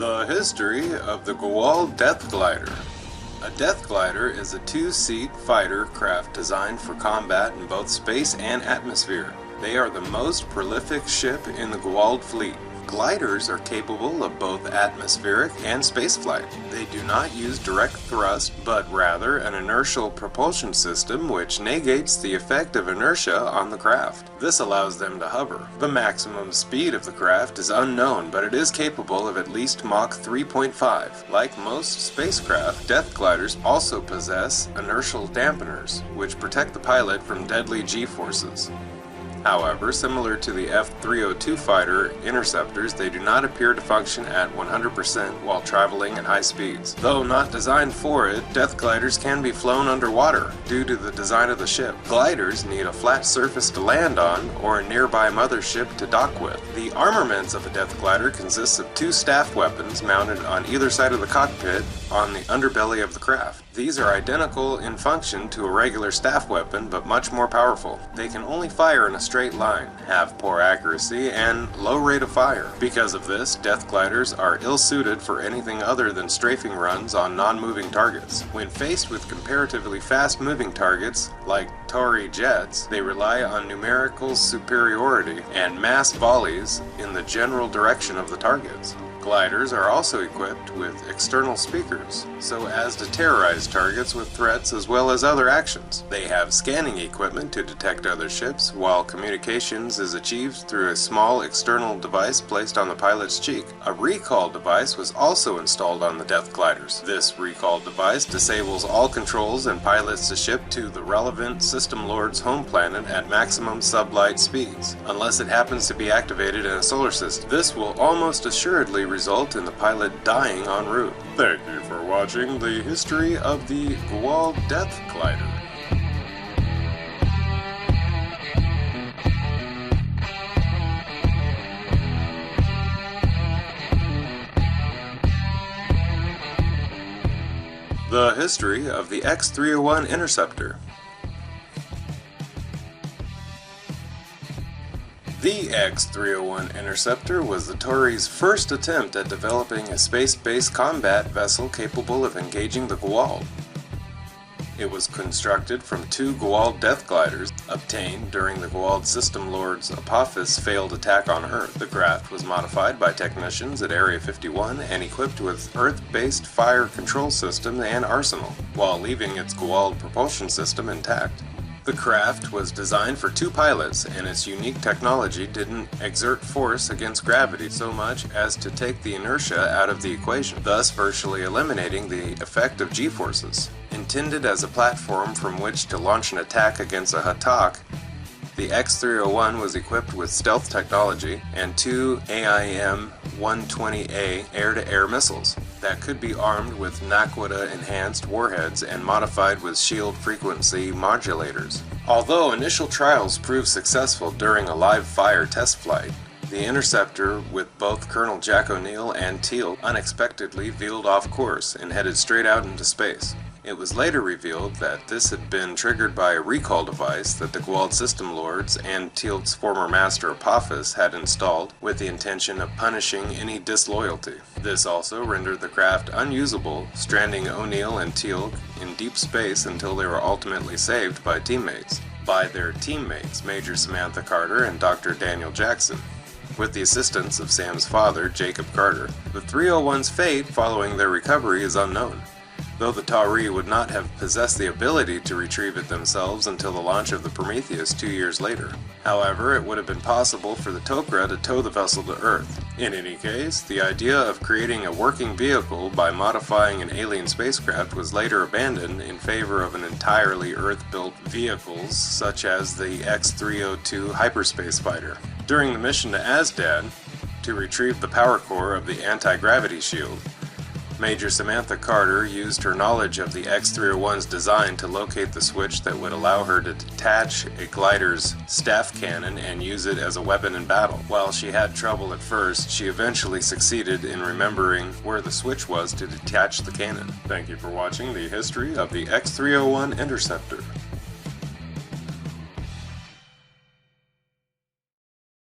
The history of the Goa'uld Death Glider. A Death Glider is a two-seat fighter craft designed for combat in both space and atmosphere. They are the most prolific ship in the Goa'uld fleet. Gliders are capable of both atmospheric and spaceflight. They do not use direct thrust, but rather an inertial propulsion system which negates the effect of inertia on the craft. This allows them to hover. The maximum speed of the craft is unknown, but it is capable of at least Mach 3.5. Like most spacecraft, Death Gliders also possess Inertial Dampeners, which protect the pilot from deadly G-forces. However, similar to the X-302 fighter interceptors, they do not appear to function at 100% while traveling at high speeds. Though not designed for it, Death Gliders can be flown underwater due to the design of the ship. Gliders need a flat surface to land on or a nearby mothership to dock with. The armaments of a Death Glider consists of two staff weapons mounted on either side of the cockpit on the underbelly of the craft. These are identical in function to a regular staff weapon, but much more powerful. They can only fire in a straight line, have poor accuracy, and low rate of fire. Because of this, Death Gliders are ill-suited for anything other than strafing runs on non-moving targets. When faced with comparatively fast-moving targets, like Tory jets, they rely on numerical superiority and mass volleys in the general direction of the targets. Gliders are also equipped with external speakers, so as to terrorize targets with threats as well as other actions. They have scanning equipment to detect other ships, while communications is achieved through a small external device placed on the pilot's cheek. A recall device was also installed on the Death Gliders. This recall device disables all controls and pilots the ship to the relevant system lord's home planet at maximum sublight speeds, unless it happens to be activated in a solar system. This will almost assuredly result in the pilot dying en route. Thank you for watching the history of the Goa'uld Death Glider. The history of the X31 Interceptor. The X-301 Interceptor was the Tories' first attempt at developing a space-based combat vessel capable of engaging the Goa'uld. It was constructed from two Goa'uld Death Gliders obtained during the Goa'uld System Lord's Apophis failed attack on Earth. The craft was modified by technicians at Area 51 and equipped with Earth-based fire control system and arsenal, while leaving its Goa'uld propulsion system intact. The craft was designed for two pilots, and its unique technology didn't exert force against gravity so much as to take the inertia out of the equation, thus virtually eliminating the effect of G-forces. Intended as a platform from which to launch an attack against a Hatak, the X-301 was equipped with stealth technology and two AIM-120A air-to-air missiles that could be armed with Naquadah-enhanced warheads and modified with shield frequency modulators. Although initial trials proved successful during a live-fire test flight, the Interceptor, with both Colonel Jack O'Neill and Teal, unexpectedly veered off course and headed straight out into space. It was later revealed that this had been triggered by a recall device that the Goa'uld System Lords and Teal's former master Apophis had installed with the intention of punishing any disloyalty. This also rendered the craft unusable, stranding O'Neill and Teal in deep space until they were ultimately saved by their teammates Major Samantha Carter and Dr. Daniel Jackson, with the assistance of Sam's father, Jacob Carter. The 301's fate following their recovery is unknown, though the Tauri would not have possessed the ability to retrieve it themselves until the launch of the Prometheus 2 years later. However, it would have been possible for the Tok'ra to tow the vessel to Earth. In any case, the idea of creating a working vehicle by modifying an alien spacecraft was later abandoned in favor of an entirely Earth-built vehicles such as the X-302 hyperspace fighter. During the mission to Asdad, to retrieve the power core of the anti-gravity shield, Major Samantha Carter used her knowledge of the X-301's design to locate the switch that would allow her to detach a glider's staff cannon and use it as a weapon in battle. While she had trouble at first, she eventually succeeded in remembering where the switch was to detach the cannon. Thank you for watching the history of the X-301 Interceptor.